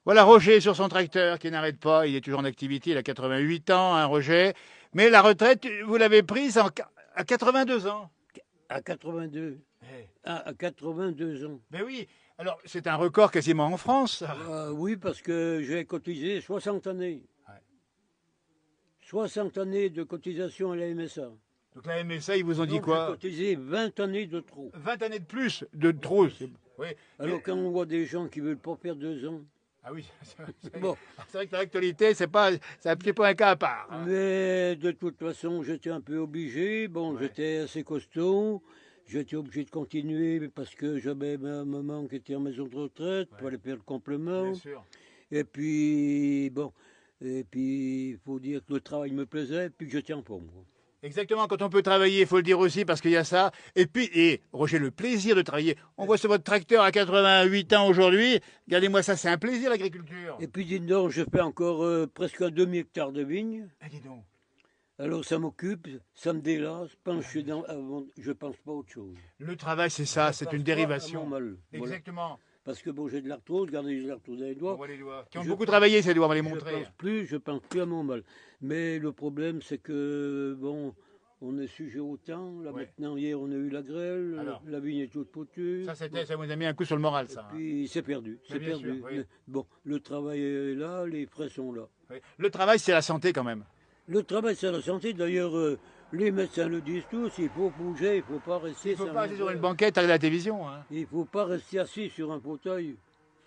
Voilà Roger sur son tracteur qui n'arrête pas. Il est toujours en activité. Il a 88 ans, hein, Roger. Mais la retraite, vous l'avez prise à 82 ans. À 82. Eh, À 82 ans. ben oui. Alors, c'est un record quasiment en France, ça. Oui, parce que j'ai cotisé 60 années. Ouais. 60 années de cotisation à la MSA. Donc la MSA, ils vous ont dit Donc j'ai quoi? cotisé 20 années de trop. 20 années de plus de trop. Oui. Alors Mais- quand on voit des gens qui veulent pas faire 2 ans, Ah oui, bon. c'est vrai que l'actualité, c'est un petit peu un cas à part, hein. Mais de toute façon, j'étais un peu obligé. Bon, Ouais. j'étais assez costaud. J'étais obligé de continuer parce que j'avais ma maman qui était en maison de retraite pour Ouais. aller faire le complément. Bien sûr. Et puis, bon, et puis, il faut dire que le travail me plaisait et puis que j'étais en forme, quoi. Exactement, quand on peut travailler, il faut le dire aussi, parce qu'il y a ça. Et puis, Roger, le plaisir de travailler. On voit sur votre tracteur à 88 ans aujourd'hui. Regardez-moi ça, c'est un plaisir l'agriculture. Et puis, dis donc, je fais encore presque un demi-hectare de vignes. Ah, dis donc. Alors, ça m'occupe, ça me délasse. Je pense pas à autre chose. Le travail, c'est ça, Je c'est pense une pas à mon dérivation. mal. Voilà. Exactement. Parce que bon, j'ai de l'arthrose, regardez, j'ai de l'arthrose dans les On doigts. voit les doigts. Qui ont Je beaucoup pense- travaillé, ces doigts, on va les montrer. Je pense plus à mon mal. Mais le problème, c'est que, bon, on est sujet au temps. Là, Ouais. maintenant, hier, on a eu la grêle. Alors. La vigne est toute potue. Ça vous a mis un coup sur le moral, ça, hein. Puis c'est perdu, Mais c'est bien perdu. sûr, oui. Mais bon, le travail est là, les frais sont là. Oui. Le travail, c'est la santé quand même. Le travail, c'est la santé. D'ailleurs, les médecins le disent tous, il faut bouger, il ne faut pas rester Il ne faut sur pas un rester sur une fauteuil. banquette à la télévision, hein. Il ne faut pas rester assis sur un fauteuil.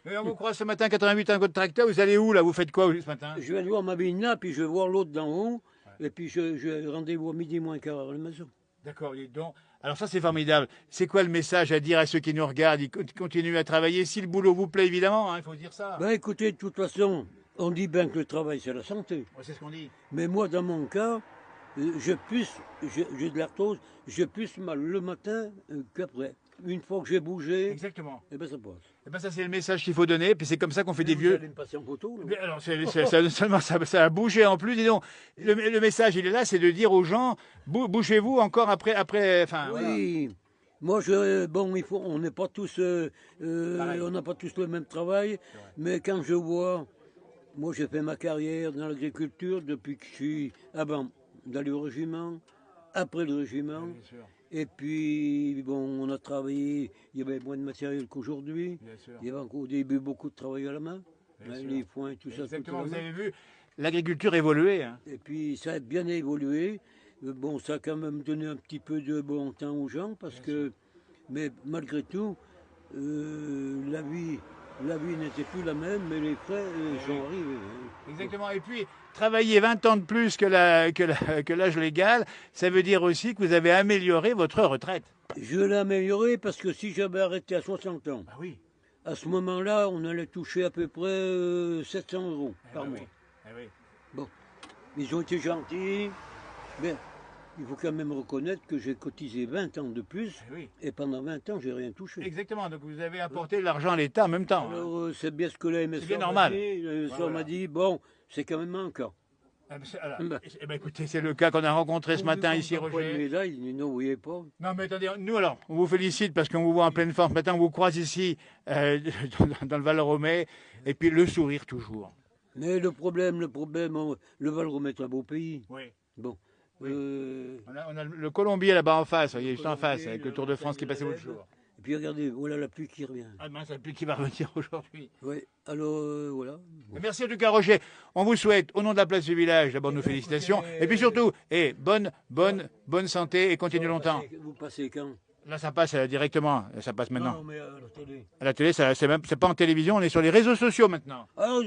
Mais on vous croise ce matin, 88 ans, votre tracteur, vous allez où, là? Vous faites quoi ce matin? Je viens de voir ma vigne là, puis je vais voir l'autre d'en haut, et puis j'ai rendez-vous à midi moins quart à la maison. D'accord, dis donc. Alors ça, c'est formidable. C'est quoi le message à dire à ceux qui nous regardent? Ils continuent à travailler. Si le boulot vous plaît, évidemment, hein, il faut dire ça. Ben écoutez, de toute façon, on dit bien que le travail, c'est la santé. Ouais, c'est ce qu'on dit. Mais moi, dans mon cas, j'ai de l'arthrose, je plus mal le matin qu'après. Une fois que j'ai bougé, Exactement. eh ben ça passe. Et ben ça, c'est le message qu'il faut donner. Puis c'est comme ça qu'on fait des Vous vieux. allez me passer en photo, là. Mais alors, seulement ça a bougé en plus. Dis donc, le message, il est là, c'est de dire aux gens, bougez-vous encore après. Enfin, voilà. Oui. Moi, bon, on n'est pas tous, Pareil. on n'a pas tous le même travail, mais quand je vois, moi, j'ai fait ma carrière dans l'agriculture depuis que je suis avant d'aller au régiment, après le régiment, Bien sûr, et puis, bon, on a travaillé, il y avait moins de matériel qu'aujourd'hui, bien sûr. il y avait encore au début beaucoup de travail à la main, Bien hein, sûr. les foins, tout ça, tout à Exactement, la vous main. avez vu l'agriculture évoluer, hein. Et puis ça a bien évolué. Bon, ça a quand même donné un petit peu de bon temps aux gens parce que, mais malgré tout, la vie n'était plus la même, mais les frais sont arrivés, hein. Exactement. Et puis, travailler 20 ans de plus que l'âge légal, ça veut dire aussi que vous avez amélioré votre retraite. Je l'ai amélioré parce que si j'avais arrêté à 60 ans, Ah oui. à ce moment-là, on allait toucher à peu près 700 euros par mois. oui. Bon, ils ont été gentils, mais il faut quand même reconnaître que j'ai cotisé 20 ans de plus Eh oui. et pendant 20 ans, j'ai rien touché. Exactement. Donc vous avez apporté de l'argent à l'État en même temps, hein. Alors, c'est bien ce que la C'est MSA bien m'a normal. dit. La MSA Voilà. m'a dit, bon, c'est quand même un cas. Ah, alors, Bah. eh ben, écoutez, c'est le cas qu'on a rencontré ce matin ici, Une Roger. médaille, il dit, non, vous voyez pas. Non, mais attendez, nous alors, on vous félicite parce qu'on vous voit en pleine forme. Ce matin, on vous croise ici, dans le Val-Romais, et puis le sourire toujours. Mais le problème, le Val-Rhône est un beau pays. Oui. Bon. Oui. euh, On a le Colombier là-bas en face, vous voyez, juste en face, Colombier, avec le Tour de France qui est passé l'autre jour. Et puis regardez, voilà la pluie qui revient. Ah mince, la pluie qui va revenir aujourd'hui. Oui, alors voilà. Bon. Merci en tout cas, Roger. On vous souhaite, au nom de la place du village, d'abord nos félicitations. Et puis surtout, bonne santé et continue longtemps. Vous passez quand? Là, ça passe directement. Ça passe maintenant. Non, mais à la télé. À la télé, c'est pas en télévision, on est sur les réseaux sociaux maintenant. Ah,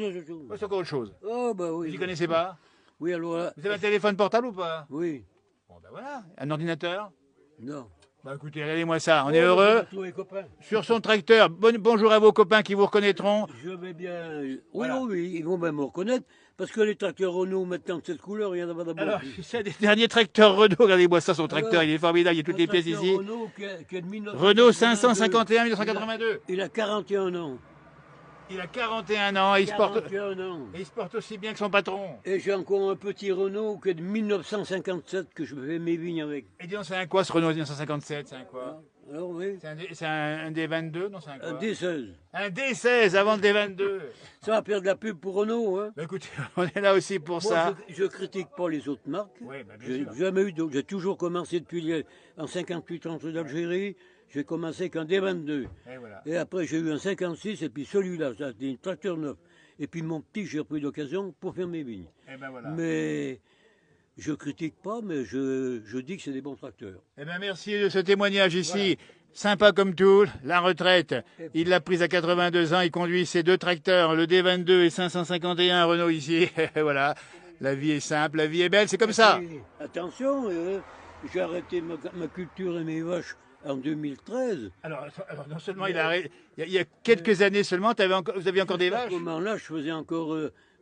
C'est encore autre chose. oh, bah Vous oui. n'y connaissez pas? Oui, alors là. Vous avez un téléphone portable ou pas? Oui. Bon, ben voilà. Un ordinateur? Non. Bah écoutez, regardez-moi ça. On Oh, est bah, heureux. tous les copains. Sur son tracteur. Bonjour à vos copains qui vous reconnaîtront. Je vais bien. Oui, Voilà. oui, ils vont même me reconnaître. Parce que les tracteurs Renault maintenant de cette couleur, il y en a pas d'abord. Alors, c'est des derniers tracteurs Renault. Regardez-moi ça, son tracteur, Alors, il est formidable. Il y a toutes les pièces ici. Renault qui est de 1982. Renault 551 1982. Il a 41 ans. Il a 41 ans et il se porte, 41 ans. et il se porte aussi bien que son patron. Et j'ai encore un petit Renault qui est de 1957 que je fais mes vignes avec. Et dis donc, c'est un quoi ce Renault 1957? C'est un quoi? Alors oui, C'est un D22? Non, c'est un quoi? un D16. Un D16 avant le D22. Ça va faire de la pub pour Renault. Hein. Bah, écoutez, on est là aussi pour ça. Moi, je critique pas les autres marques. Oui, bah, bien J'ai sûr. jamais eu j'ai toujours commencé en 58 ans d'Algérie. J'ai commencé qu'en D22. Et voilà. Et après, j'ai eu un 56, et puis celui-là, c'était un tracteur neuf. Et puis mon petit, j'ai repris l'occasion pour faire mes vignes. Et ben voilà. Mais je critique pas, mais je dis que c'est des bons tracteurs. Eh ben merci de ce témoignage ici. Sympa comme tout, la retraite. Il l'a prise à 82 ans, il conduit ses 2 tracteurs, le D22 et 551 Renault ici. Voilà, la vie est simple, la vie est belle, c'est comme ça. Et attention, j'ai arrêté ma culture et mes vaches en 2013. Alors non seulement il a arrêté, il y a quelques années seulement, vous aviez encore des À vaches. ce moment-là, je faisais encore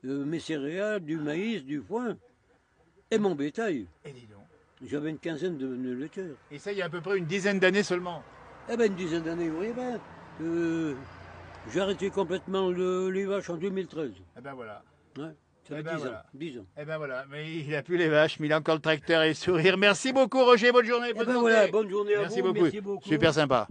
mes céréales, du maïs, du foin et mon bétail. Et dis donc. J'avais une quinzaine de laiteurs. Et ça, il y a à peu près une dizaine d'années seulement. Eh ben, une dizaine d'années, vous voyez bien. J'ai arrêté complètement les vaches en 2013. Eh ben voilà. Ouais, ça fait Eh ben 10 voilà. ans. 10 ans. Eh ben voilà, mais il a plus les vaches, mais il a encore le tracteur et le sourire. Merci beaucoup Roger, bonne journée, Eh bonne ben santé. voilà, bonne journée à Merci vous. beaucoup. Merci beaucoup. Super sympa.